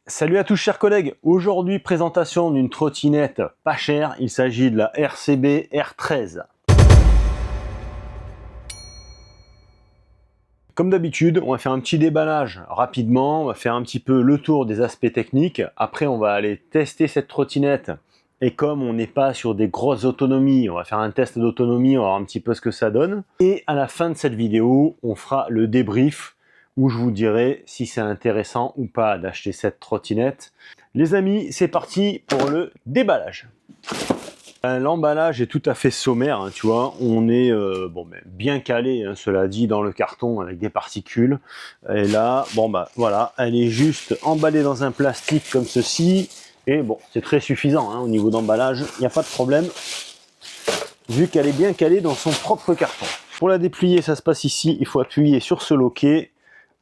Salut à tous chers collègues, aujourd'hui présentation d'une trottinette pas chère, il s'agit de la RCB R13. Comme d'habitude, on va faire un petit déballage rapidement, on va faire un petit peu le tour des aspects techniques, après on va aller tester cette trottinette et comme on n'est pas sur des grosses autonomies, on va faire un test d'autonomie, on va voir un petit peu ce que ça donne. Et à la fin de cette vidéo, on fera le débrief où je vous dirai si c'est intéressant ou pas d'acheter cette trottinette. Les amis, c'est parti pour le déballage. L'emballage est tout à fait sommaire, hein, tu vois, on est bien calé, hein, cela dit, dans le carton avec des particules. Et là, voilà, elle est juste emballée dans un plastique comme ceci. Et bon, c'est très suffisant, hein, au niveau d'emballage, il n'y a pas de problème, vu qu'elle est bien calée dans son propre carton. Pour la déplier, ça se passe ici, il faut appuyer sur ce loquet.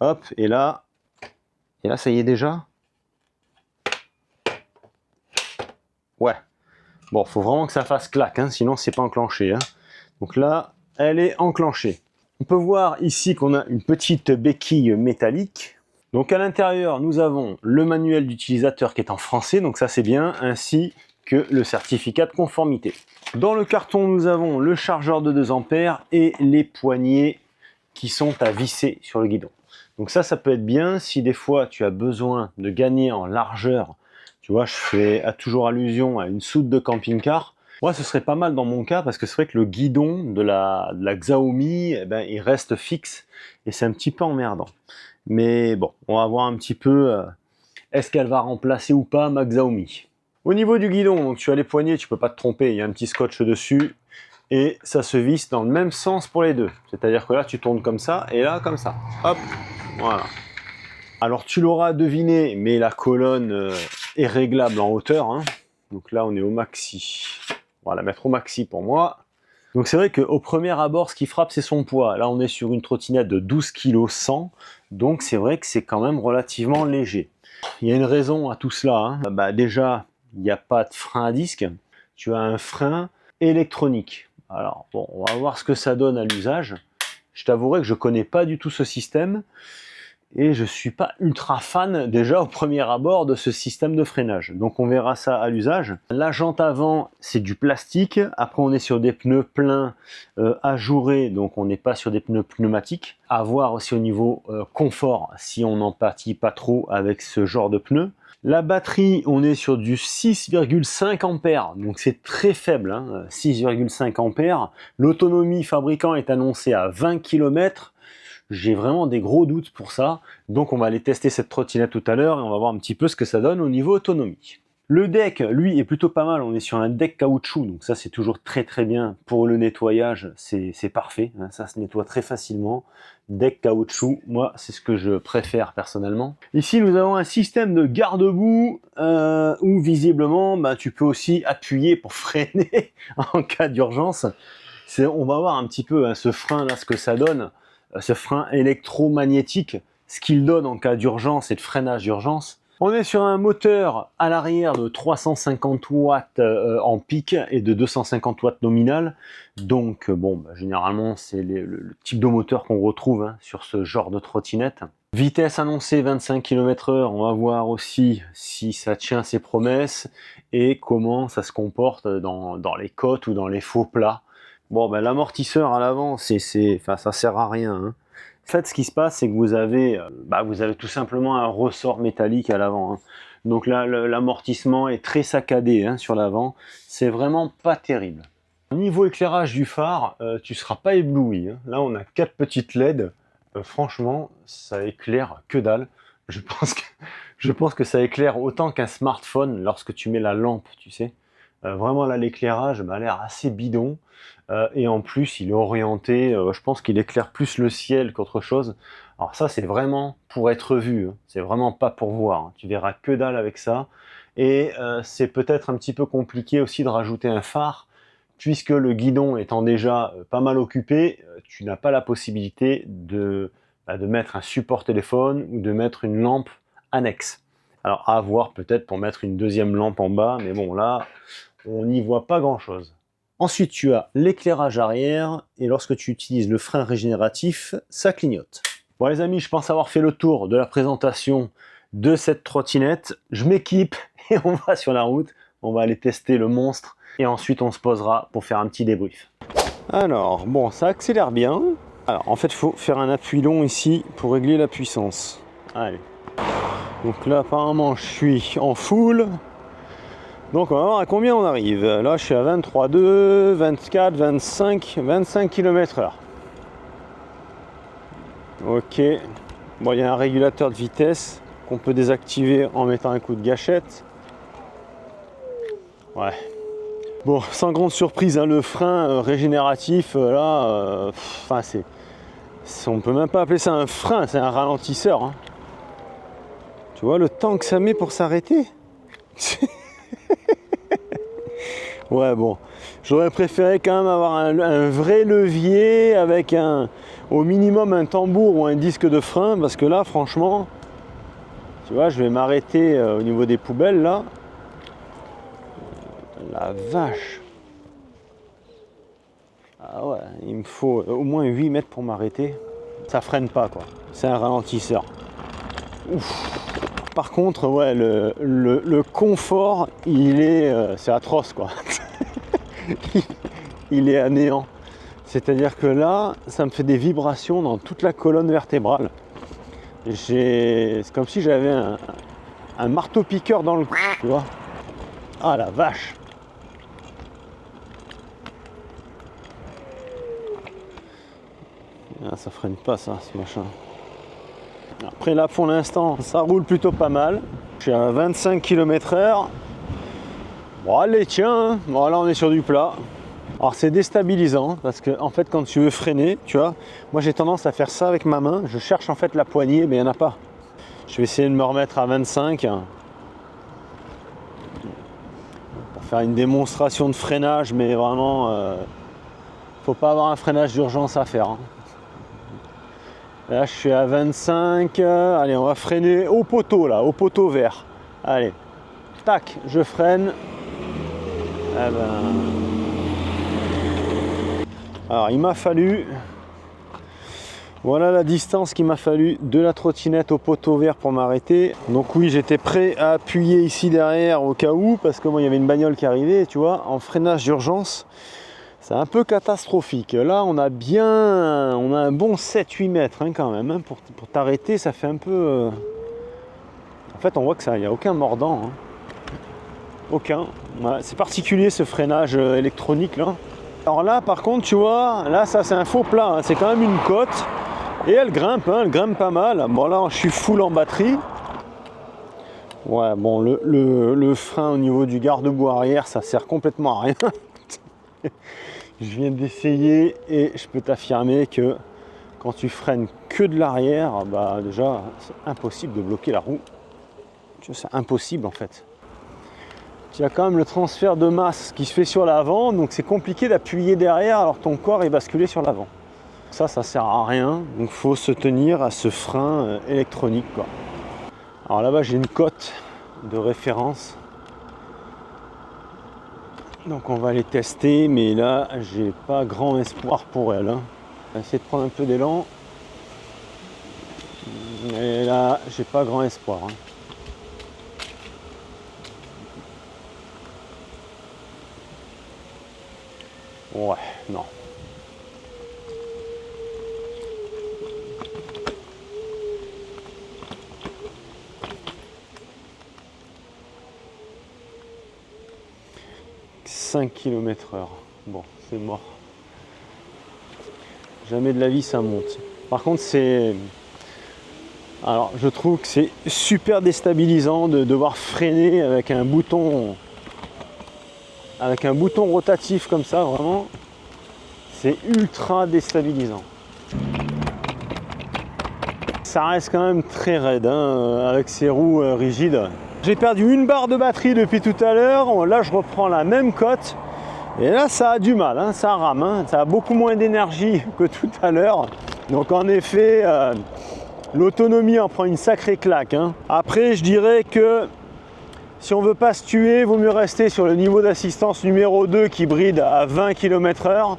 Hop, et là, ça y est déjà. Ouais. Bon, faut vraiment que ça fasse clac, hein, sinon c'est pas enclenché. Hein. Donc là, elle est enclenchée. On peut voir ici qu'on a une petite béquille métallique. Donc à l'intérieur, nous avons le manuel d'utilisateur qui est en français, donc ça c'est bien, ainsi que le certificat de conformité. Dans le carton, nous avons le chargeur de 2 ampères et les poignées qui sont à visser sur le guidon. Donc ça peut être bien si des fois tu as besoin de gagner en largeur. Tu vois, je fais toujours allusion à une soute de camping-car. Moi, ce serait pas mal dans mon cas parce que c'est vrai que le guidon de la Xiaomi, eh ben, il reste fixe et c'est un petit peu emmerdant. Mais bon, on va voir un petit peu est-ce qu'elle va remplacer ou pas ma Xiaomi. Au niveau du guidon, donc tu as les poignées, tu peux pas te tromper, il y a un petit scotch dessus et ça se visse dans le même sens pour les deux. C'est-à-dire que là, tu tournes comme ça et là, comme ça. Hop, voilà. Alors tu l'auras deviné, mais la colonne est réglable en hauteur. Hein. Donc là, on est au maxi. On va la mettre au maxi pour moi. Donc c'est vrai qu'au premier abord, ce qui frappe, c'est son poids. Là, on est sur une trottinette de 12 kg 100. Donc c'est vrai que c'est quand même relativement léger. Il y a une raison à tout cela. Hein. Déjà, il n'y a pas de frein à disque. Tu as un frein électronique. Alors bon, on va voir ce que ça donne à l'usage. Je t'avouerai que je ne connais pas du tout ce système. Et je suis pas ultra fan déjà au premier abord de ce système de freinage. Donc on verra ça à l'usage. La jante avant, c'est du plastique. Après on est sur des pneus pleins ajourés, donc on n'est pas sur des pneus pneumatiques. À voir aussi au niveau confort, si on n'en pâtit pas trop avec ce genre de pneus. La batterie, on est sur du 6,5 ampères, donc c'est très faible, hein, 6,5 ampères. L'autonomie fabricant est annoncée à 20 km. J'ai vraiment des gros doutes pour ça, donc on va aller tester cette trottinette tout à l'heure et on va voir un petit peu ce que ça donne au niveau autonomie. Le deck, lui, est plutôt pas mal, on est sur un deck caoutchouc, donc ça c'est toujours très bien pour le nettoyage, c'est parfait, hein, ça se nettoie très facilement. Deck caoutchouc, moi c'est ce que je préfère personnellement. Ici nous avons un système de garde-boue où visiblement tu peux aussi appuyer pour freiner en cas d'urgence. On va voir un petit peu hein, ce frein là, ce que ça donne. Ce frein électromagnétique, ce qu'il donne en cas d'urgence et de freinage d'urgence. On est sur un moteur à l'arrière de 350 watts en pic et de 250 watts nominal. Donc généralement c'est le type de moteur qu'on retrouve hein, sur ce genre de trottinette. Vitesse annoncée 25 km/h, on va voir aussi si ça tient ses promesses et comment ça se comporte dans les côtes ou dans les faux plats. L'amortisseur à l'avant, ça sert à rien. Hein. En fait, ce qui se passe, c'est que vous avez tout simplement un ressort métallique à l'avant. Hein. Donc là, l'amortissement est très saccadé hein, sur l'avant. C'est vraiment pas terrible. Niveau éclairage du phare, tu seras pas ébloui. Hein. Là, on a 4 petites LED. Franchement, ça éclaire que dalle. Je pense que ça éclaire autant qu'un smartphone lorsque tu mets la lampe, tu sais. Vraiment là l'éclairage m'a l'air assez bidon et en plus il est orienté, je pense qu'il éclaire plus le ciel qu'autre chose. Alors ça c'est vraiment pour être vu, hein. C'est vraiment pas pour voir, hein. Tu verras que dalle avec ça et c'est peut-être un petit peu compliqué aussi de rajouter un phare puisque le guidon étant déjà pas mal occupé, tu n'as pas la possibilité de mettre un support téléphone ou de mettre une lampe annexe. Alors à voir peut-être pour mettre une deuxième lampe en bas, mais bon là on n'y voit pas grand chose. Ensuite tu as l'éclairage arrière et lorsque tu utilises le frein régénératif, ça clignote. Bon les amis, je pense avoir fait le tour de la présentation de cette trottinette. Je m'équipe et on va sur la route. On va aller tester le monstre et ensuite on se posera pour faire un petit débrief. Alors, bon, ça accélère bien. Alors, en fait, il faut faire un appui long ici pour régler la puissance. Allez. Donc là, apparemment, je suis en full. Donc, on va voir à combien on arrive. Là, je suis à 23,2, 24, 25 km/h. Ok. Bon, il y a un régulateur de vitesse qu'on peut désactiver en mettant un coup de gâchette. Ouais. Bon, sans grande surprise, hein, le frein régénératif, là, on peut même pas appeler ça un frein, c'est un ralentisseur. Hein. Tu vois le temps que ça met pour s'arrêter? Ouais, bon, j'aurais préféré quand même avoir un vrai levier avec au minimum un tambour ou un disque de frein, parce que là, franchement, tu vois, je vais m'arrêter au niveau des poubelles, là. La vache! Ah ouais, il me faut au moins 8 mètres pour m'arrêter. Ça freine pas, quoi. C'est un ralentisseur. Ouf. Par contre, ouais, le confort, c'est atroce, quoi. Il est à néant. C'est-à-dire que là, ça me fait des vibrations dans toute la colonne vertébrale. C'est comme si j'avais un marteau-piqueur dans le cou, tu vois. Ah la vache! Ah, ça freine pas, ça, ce machin. Après là, pour l'instant, ça roule plutôt pas mal. Je suis à 25 km/h. Bon, allez, tiens, hein. Bon, là, on est sur du plat. Alors, c'est déstabilisant parce que, en fait, quand tu veux freiner, tu vois, moi j'ai tendance à faire ça avec ma main. Je cherche en fait la poignée, mais il n'y en a pas. Je vais essayer de me remettre à 25 pour faire une démonstration de freinage, mais vraiment, faut pas avoir un freinage d'urgence à faire. Hein. Là, je suis à 25. Allez, on va freiner au poteau, là, au poteau vert. Allez, tac, je freine. Eh ben... Alors, il m'a fallu... Voilà la distance qu'il m'a fallu de la trottinette au poteau vert pour m'arrêter. Donc oui, j'étais prêt à appuyer ici derrière au cas où, parce que moi, il y avait une bagnole qui arrivait, tu vois, en freinage d'urgence. C'est un peu catastrophique. Là, on a un bon 7-8 mètres hein, quand même. Hein, pour t'arrêter, ça fait un peu... En fait, on voit que ça, il n'y a aucun mordant. Hein. Aucun. Voilà. C'est particulier ce freinage électronique là. Alors là, par contre, tu vois, là, ça c'est un faux plat. Hein. C'est quand même une côte. Et elle grimpe pas mal. Bon là, je suis full en batterie. Ouais, bon, le frein au niveau du garde-boue arrière, ça sert complètement à rien. Je viens d'essayer et je peux t'affirmer que quand tu freines que de l'arrière, bah déjà c'est impossible de bloquer la roue. C'est impossible en fait. Il y a quand même le transfert de masse qui se fait sur l'avant, donc c'est compliqué d'appuyer derrière alors que ton corps est basculé sur l'avant. Ça sert à rien, donc il faut se tenir à ce frein électronique, quoi. Alors là-bas j'ai une cote de référence. Donc on va les tester, mais là j'ai pas grand espoir pour elle. Hein. On va essayer de prendre un peu d'élan. Et là j'ai pas grand espoir. Hein. Ouais, non. « 5 km/h. Bon, c'est mort. Jamais de la vie ça monte. Par contre, alors, je trouve que c'est super déstabilisant de devoir freiner avec un bouton rotatif comme ça, vraiment. C'est ultra déstabilisant. Ça reste quand même très raide, hein, avec ces roues rigides. J'ai perdu une barre de batterie depuis tout à l'heure. Là, je reprends la même cote. Et là, ça a du mal, hein, ça rame. Hein, ça a beaucoup moins d'énergie que tout à l'heure. Donc, en effet, l'autonomie en prend une sacrée claque. Hein. Après, je dirais que si on ne veut pas se tuer, il vaut mieux rester sur le niveau d'assistance numéro 2 qui bride à 20 km/h.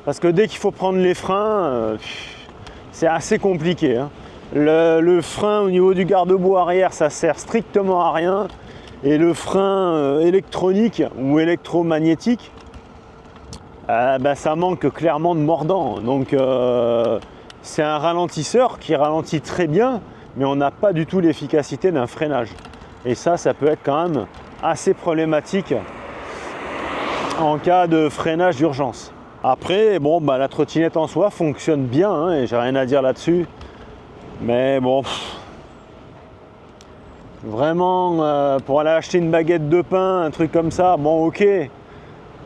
Parce que dès qu'il faut prendre les freins, c'est assez compliqué. Hein. Le frein au niveau du garde-boue arrière, ça sert strictement à rien. Et le frein électronique ou électromagnétique, ça manque clairement de mordant. Donc c'est un ralentisseur qui ralentit très bien, mais on n'a pas du tout l'efficacité d'un freinage. Et ça peut être quand même assez problématique en cas de freinage d'urgence. Après, bon, la trottinette en soi fonctionne bien, hein, et j'ai rien à dire là-dessus. Mais bon, vraiment, pour aller acheter une baguette de pain, un truc comme ça, bon ok,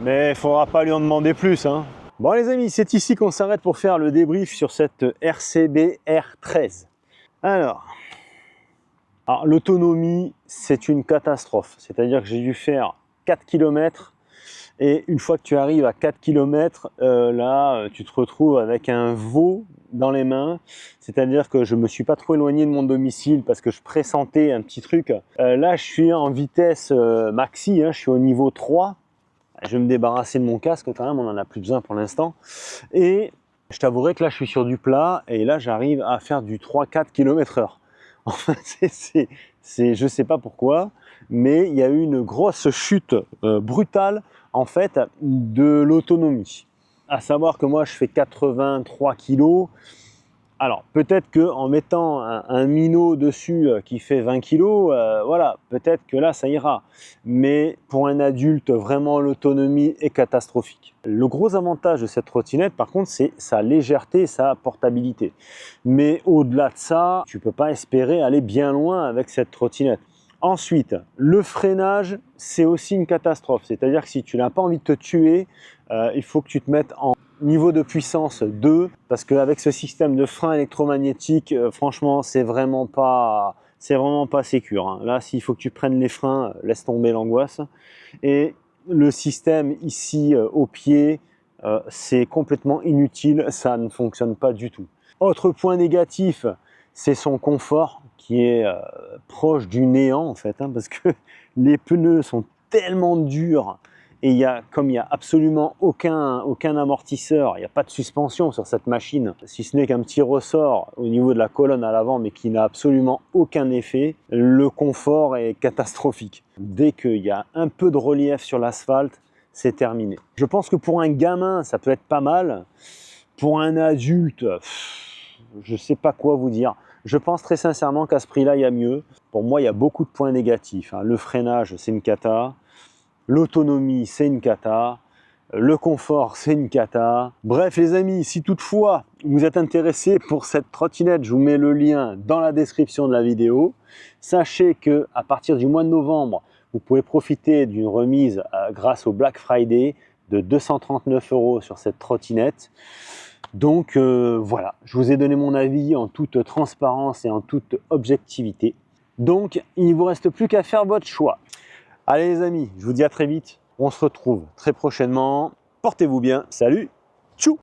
mais il ne faudra pas lui en demander plus, hein. Bon les amis, c'est ici qu'on s'arrête pour faire le débrief sur cette RCB R13. Alors l'autonomie, c'est une catastrophe. C'est-à-dire que j'ai dû faire 4 km et une fois que tu arrives à 4 km, là, tu te retrouves avec un veau dans les mains. C'est-à-dire que je ne me suis pas trop éloigné de mon domicile parce que je pressentais un petit truc. Là, je suis en vitesse maxi, hein, je suis au niveau 3. Je vais me débarrasser de mon casque quand même, on n'en a plus besoin pour l'instant. Et je t'avouerai que là, je suis sur du plat et là, j'arrive à faire du 3-4 km/h. Enfin, je ne sais pas pourquoi, mais il y a eu une grosse chute brutale en fait de l'autonomie. À savoir que moi, je fais 83 kg. Alors, peut-être qu'en mettant un minot dessus qui fait 20 kg, voilà, peut-être que là, ça ira. Mais pour un adulte, vraiment, l'autonomie est catastrophique. Le gros avantage de cette trottinette, par contre, c'est sa légèreté et sa portabilité. Mais au-delà de ça, tu ne peux pas espérer aller bien loin avec cette trottinette. Ensuite, le freinage, c'est aussi une catastrophe. C'est-à-dire que si tu n'as pas envie de te tuer, il faut que tu te mettes en niveau de puissance 2, parce qu'avec ce système de frein électromagnétique, franchement, c'est vraiment pas sécure, hein. Là, s'il faut que tu prennes les freins, laisse tomber l'angoisse. Et le système ici au pied, c'est complètement inutile, ça ne fonctionne pas du tout. Autre point négatif, c'est son confort qui est proche du néant en fait, hein, parce que les pneus sont tellement durs. Et comme il n'y a absolument aucun amortisseur, il n'y a pas de suspension sur cette machine, si ce n'est qu'un petit ressort au niveau de la colonne à l'avant, mais qui n'a absolument aucun effet, le confort est catastrophique. Dès qu'il y a un peu de relief sur l'asphalte, c'est terminé. Je pense que pour un gamin, ça peut être pas mal. Pour un adulte, je ne sais pas quoi vous dire. Je pense très sincèrement qu'à ce prix-là, il y a mieux. Pour moi, il y a beaucoup de points négatifs, hein. Le freinage, c'est une cata. L'autonomie, c'est une cata. Le confort, c'est une cata. Bref, les amis, si toutefois vous êtes intéressés pour cette trottinette, je vous mets le lien dans la description de la vidéo. Sachez que à partir du mois de novembre, vous pouvez profiter d'une remise grâce au Black Friday de 239 € sur cette trottinette. Donc voilà, je vous ai donné mon avis en toute transparence et en toute objectivité. Donc, il ne vous reste plus qu'à faire votre choix. Allez les amis, je vous dis à très vite. On se retrouve très prochainement. Portez-vous bien. Salut. Tchou.